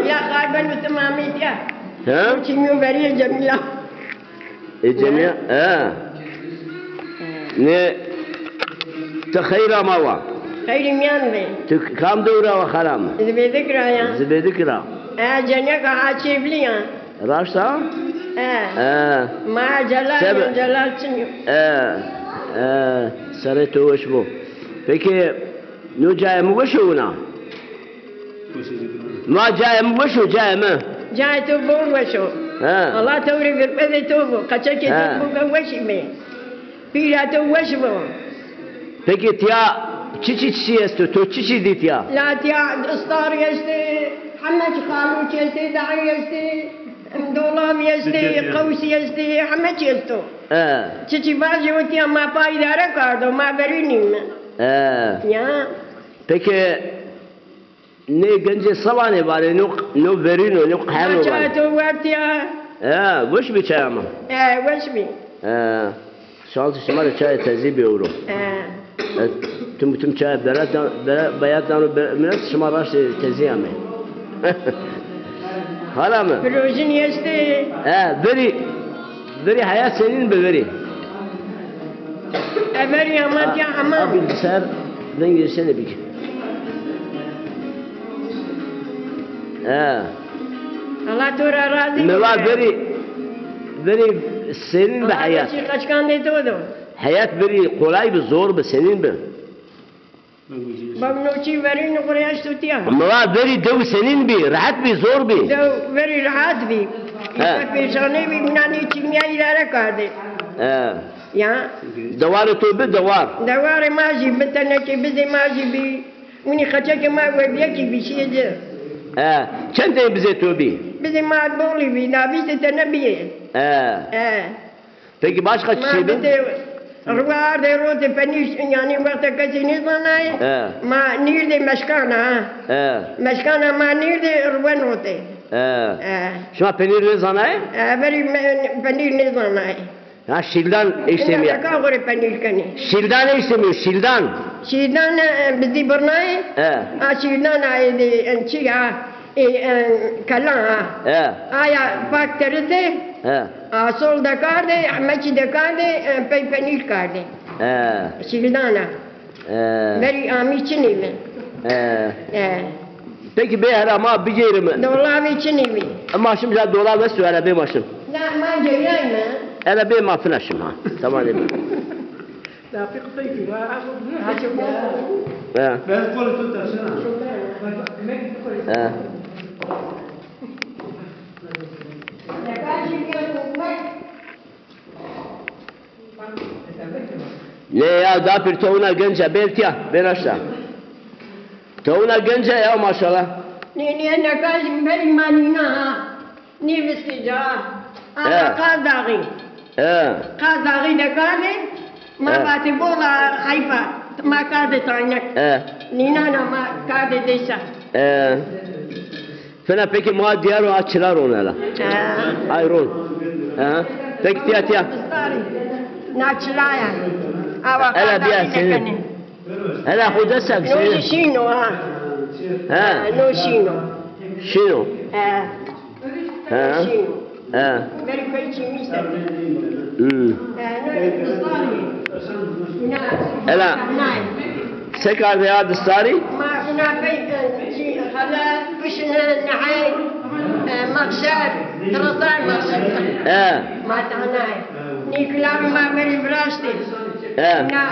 يا خاربن وتماميتها ها؟ وشميو بريه جميلة جميع ne تخير ما هو خير ميان بي كم دورة وخرام زبي ذكرى يا زبدكرا جنيك عاشي بليا راشتا ما جلال جلال شنو سرته وش بو peki ne جاي مو وشونا ما جاي مو وشو جاي ما جاي تبون وشو الله توري في البذي توبو قشك توبو كان وشي مي بيرا تو وش بو peki tya çiçi esto to çiçi dit ya لا تيا اسطار يستي حمد خالوش يستي دعي يستي دولام يستي قوس يستي حمد يستو چiçi bazı otiya ma payidara kardo ma verinim ya peki ne gence savane var no verino no kahve var çay to vartiya boş bir çay ama وش بي şans şımar çay tezi bir euro tüm çay bayattan biraz şımar tezi ama hala mı فروزين يستي veri hayat senin be veri أبري أمات يا حمام bilgisayardan girsene bir الله تورا راضي meva veri senin be hayat kaç kan ne todo hayat veri kolay bir zor be senin be bak noçi verin kuryaş tutiya meva veri dev senin bir rahat bir zor bir dev veri rahat bir peşane bir minani çimya ilare kardı ya davar tobe davar davar maji bitene ki bize maji bir uni kaçak ma ve ki bir şeydi çente bize tobe bize ma boli bir nabi tenebi peki başka şey mi Ruar de rote peniş yani vakti kaçınız bana ma nirde meşkana meşkana ma nirde ruan rote şuna penir ne zanay veri penir ne zanay ya şildan istemiyor ne kadar penir kani şildan istemiyor şildan şildan bizi burnay şildan aydı ençiya kalan aya bakteri de sol da kardı ahmetçi de kardı penir kardı şildan veri amiçini mi peki be her ama bir yerim dolar içini mi ama şimdi ya dolar ve su arabe maşım la ma ceylan mı arabe ma flaşım ha tamam değil mi لا في قصيتي Ben kolu tutarsana. ne ya da bir tavuna gence belki ya ben aşağı tavuna gence ya maşallah ne nakaj beri manina ni bistica ama kazdagi kazdagi de kade ma bati bola hayfa ma kade taynak nina na ma kade desa fena peki ma diğer o açılar onlara ayron peki tiya naçlaya ela bir senin ela hudasa no senin shino no shino şino shino beri kayçi misa ela sekar veya distari ما هنا بيت شيء هلا بشنا نعي مقشار ترطان مقشار ما تعناي نيكلام ما بري براستي نا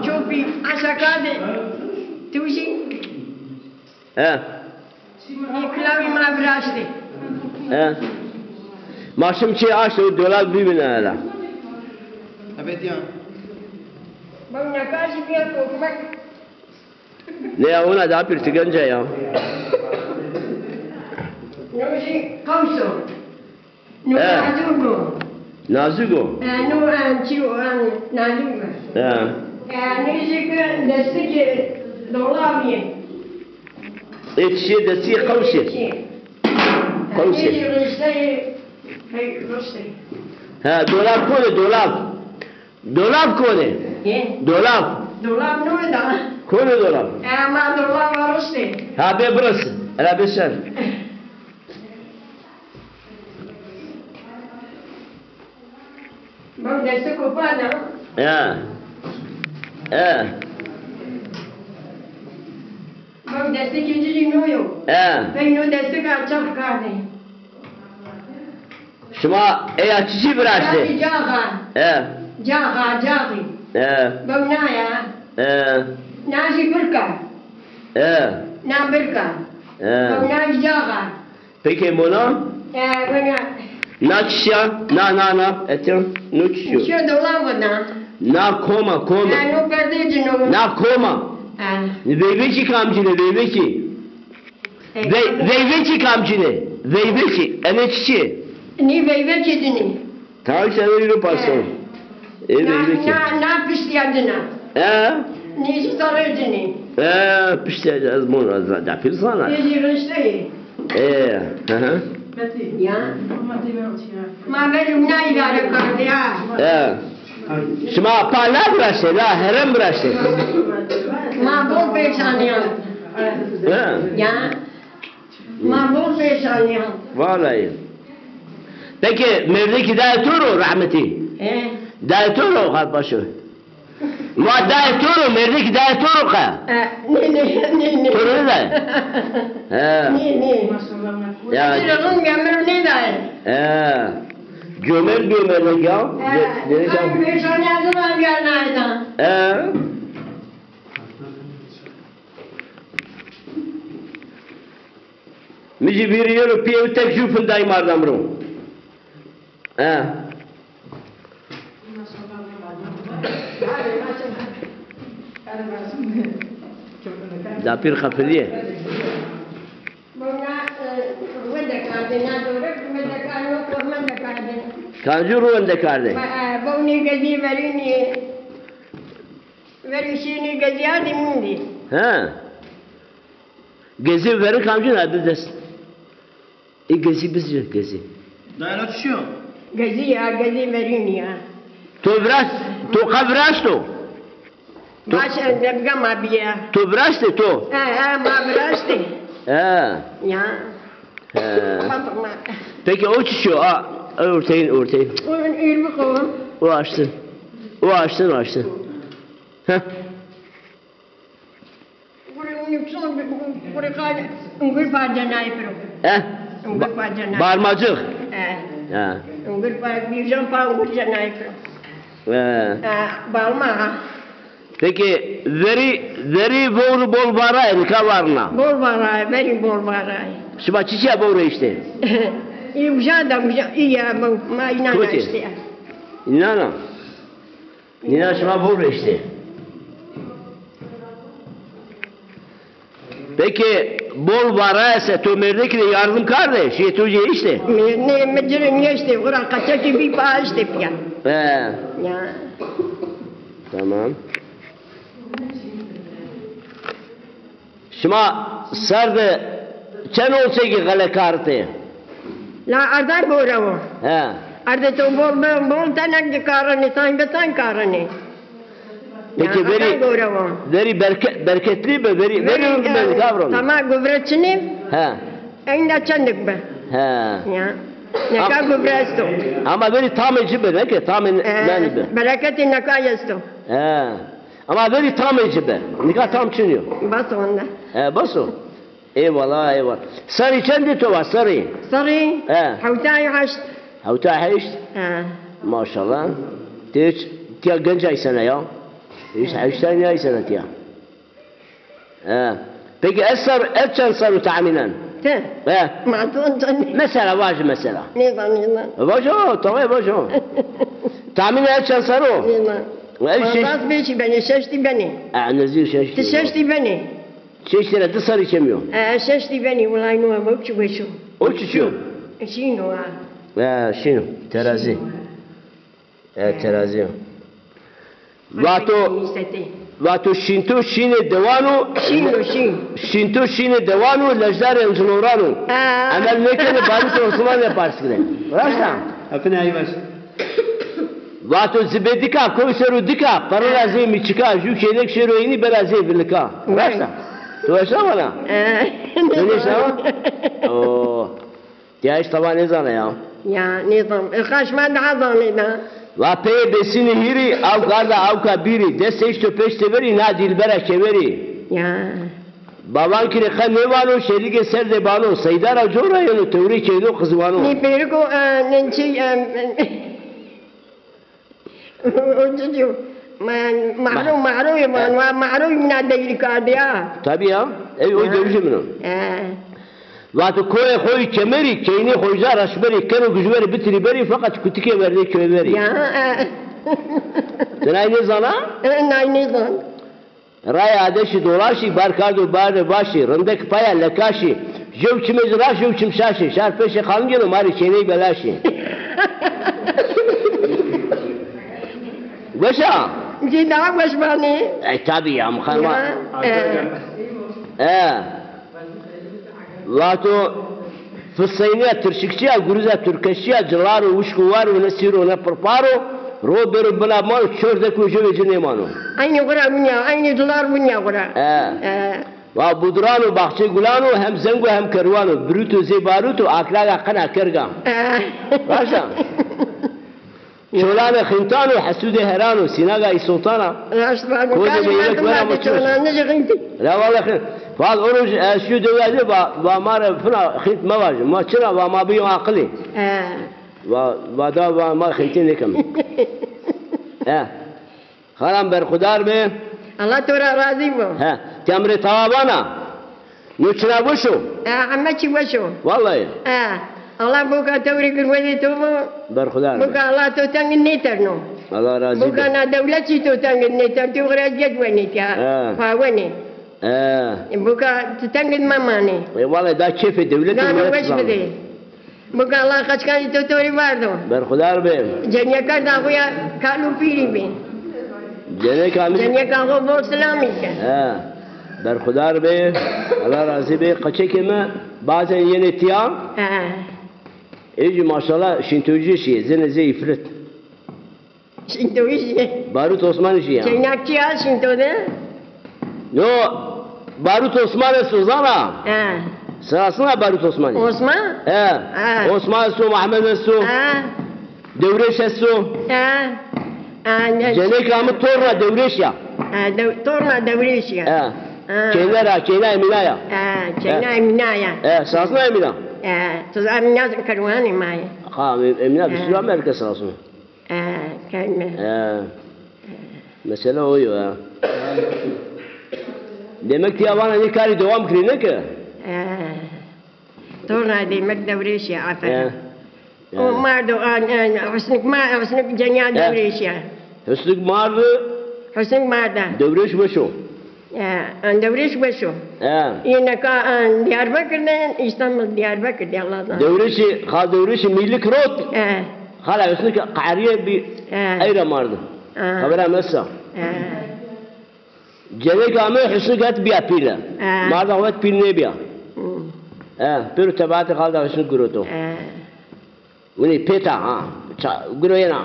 شوفي عشاكادي توشي نيكلام ما براستي maşım çi aşağı dolar bir bin ela Evet ya. بقى نكاشي فيها كوكبك ne ya ona da bir tigance ya نوشي قوسو نو عزوبو nazugo نو انشيو نالوبا نيجيك دستيجي دولابي etşi de si kavşi نيجي رشتي هي رشتي dolap kone dolap kone dolap دولاب نو ده kone dolap ما دولاب رشتي ha be burası ela be sen Bak deste kopardı. Bak deste ikinci ne yok. Ben o deste kaçak kardı. Şuma açıcı bıraktı. Jaga. Jaga. Bak ne ya? Nasi berka. Na berka. Bak ne jaga. Peki bunu? Bana. Naçya, na, etim, nuçyu. Şu dolan bana. Na koma. No perdeci no. Na koma. Veyveci kamcine, veyveci. Veyveci kamcine, veyveci, eneççi. Ni veyveci dini. Tamam sen öyle pasın. Veyveci. Na pişliyadına. Ni sarıcını. Pişeceğiz bunu da pilsana. Ni rişteyi. Ya. Ma benim ne idare kardı ya. Şuma pala bıraktı, la herem bıraktı. Ma bol peşaniyan. Ya. Ma bol peşaniyan. Vallahi. Peki mevdeki dayaturu rahmeti. Dayaturu kardeşim. Ma dayaturu mevdeki dayaturu ka. Ne. Turu ne? Ne. Ya. Sıralım gömür ne der? Gömer ya. Ben peşaniyan zaman gelmeyden. Mici bir yolu piyev tek jufun dayım ardamru. Da pir kafiliye. Buna vende kardina doğru vende karno kormanda kardina. Kancuru önde karde. Buni gazi verini verişini gazi adimindi. Gezi verin kamcın adı desin. Gezi bizce gezi. Daire düşüyor. Gazi ya gazi verini ya. To kavrasto. Başa debga mabiya. To vraste to. Ma braste. Ya. Bakma. Peki o çişiyor. Örteyin. Onun irmi kovun. O açtın. Buraya kadar ungul parçana yapıyorum. Ungul parçana. Barmacık. Ungul bir can pa ungul parçana yapıyorum. Balma. Peki veri bol varay kavarna. Bol varay, veri bol varay. Şuba çiçeğe bol işte. İmjada iyi ma inana işte. Nina şuba bol işte. Peki bol varaysa tömerdeki de yardım kardeş. Yetucu işte. Ne mecrin işte. Kuran kaçak bir pa işte ya. Ya. Tamam. Şuma sardı çen olsa ki gale kartı. La arda boravo. Arda to bol tanak karani sen betan karani. Peki veri bereketli mi? Veri kavram. Tamam gübreçini. Aynı çandık be. Ya. Ne kadar gübreçto. Ama veri tam ecibe ne ki tam nani be. Bereketi ne kayasto. Ama veri tam ecibe. Ne kadar tam çınıyor. Bas onda. Bas o. Eyvallah. Sarı çendi to var sarı. Sarı. Havtayı haşt. Havtayı haşt. Maşallah. Tiya genç aysana ya. Haştayı ne aysana tiya. Peki etçen sarı tahminen. Mesela vacı mesela. Ne var? Vacı tamam vacı. Tahmin etçen sarı o. Bas beşi beni, şeşti beni. Nezir şeşti. Şeşti beni. Şeştine de sarı içemiyor. Şeşti beni, ulay nuha bakçu beşu. O çişiyor. Şino ha. Şino, terazi. Terazi. Vato shinto shine devanu. Shinto shine devanu lejdar enjloranu. Amel mekene balit Osman yaparsın. Rasta. Apne ayvaş. Vato zibedika koyseru dika paralazi mi çıka ju şeylek şeroini berazi birlika. Rasta. Tu yaşa bana. Ne yaşa? Ya işte bana ne zana ya. Ya nizam. Kaçma daha zanıyla. و پی بسینی هیری او کاردا او کا بیری دستش تو پشت بری نا دلبره کبری یا بابان کی رخ نیوانو شریک سر ده بانو سیدار او جورا یونو توری کیدو قزوانو نی پیرکو ننچی اوجو معروف معروف من دایری کاردیا tabii ya o dövüşü mü Vatı koy koy kemeri keyni koyza raşberi kenu güzberi bitiri beri fakat kutike verdi köyberi ya sen aynı zana aynı zan raya adeşi dolaşi barkardo barde başı rındek paya lekaşi jev çimiz raş jev çimşaşi şarpeşi kalınca mari keyni belaşi Başa Cida başbani tabii ya mukharma Lato fısayniya tırşıkçıya guruza türkeşçiya cılaro uşkuvaru nesiru ne pırparo ro beru bana mal çörde kuşu ve cinemano aynı kura bunya aynı dolar bunya kura va budrano bahçe gulano hem zengo hem kervano bruto zebaruto aklaga kana kerga Başa Çolane khintano hasude herano sinaga isultana Koze beylek vera maçmış La vallahi Faz oruç şu devleti va mara fına khint ma var ma çına va ma bi aqli va da va ma khintin nekam Khalam ber khudar be Allah tora razı bu temre tavana Nuçna boşu Ammaçi boşu Vallahi Allah buka tawri gurwadi to ber khudar buka Allah to tangin neterno Allah razı buka na devleti to tangin neter to gurajat wani ya fa wani buka tangin mamani Vallahi da kefe devlet buka Allah kaçkan to tori vardo ber khudar be Cenya kar da goya kalu piri be Cenya kan go selami ber khudar be Allah razı be kaçekeme bazen yeni tiyan Eci maşallah şintoji şey zeneze ifrit Şintoji Barut Osman işi ya Çeynakçı ya şintoji No Barut Osman Suzana Sırasına Barut Osman Osman Osman Su Muhammed Su Devreş Su Cenek Ahmet Torna Devreş ya Torna Devreş ya Keyna Emina ya Keyna Emina ya Sırasına Emina Tuz Emina karvani maya Emina bir sürü Amerika sırasına Kelme Mesela o ya Demek ki bana ne kari devam kırıyor ki? Torna demek Devreş ya aferin O mardo Hüsnük Cenya Devreş ya Hüsnük mardı Hüsnük marda Devreş başı Devreş başı Yine ka Diyarbakır'dan İstanbul Diyarbakır Allah'tan Devreşi milli krot Hala Hüsnük Kariye bir ayra mardı Habera mesa Cenek Ahmet Hüsnük et biya pila Marda huvet pil ne biya Pero tabaatı kalda Hüsnük groto Uni peta Groyena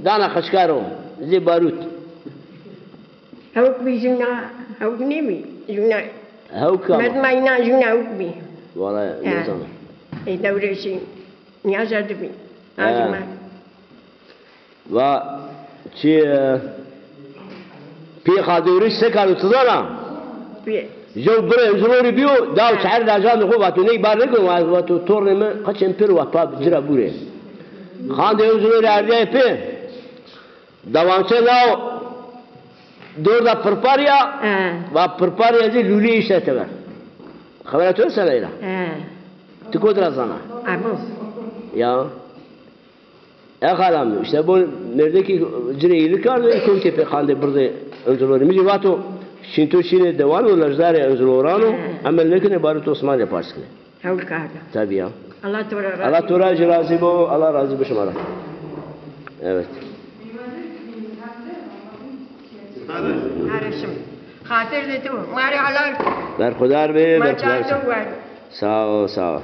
Dana kaçkaro Zibarut Havuk bi juna Havuk ne mi Juna Havuk ama Medmayna juna havuk bi Vallahi ne zaman Devreşi Niyazardı bi Azima Va Çi Pi khaduriş sekaru tuzana جو بره زلوري بيو داو شعر راجان خو واتو ني بار نكو واتو تورنم قچن پير واتو جرا بوره خان ديو زلوري ارجه پي دوانچه ناو دور دا پرپاريا و پرپاريا دي لولي işlete ver خبرت öyle söyle تكو درازana ya kalam işte bu neredeki cireyilik vardı Konktepe khande burada önceleri mi vato Şinto şine devam olacaklar ya özlorano ama lekin Barut Osman yaparsın. Havul karda. Tabii ya. Allah Tora razı bu Allah razı bu şumara. Evet. Arasım. Hatır de tu. Mari halal. Ver khudar be. Sağ ol. Sağ ol.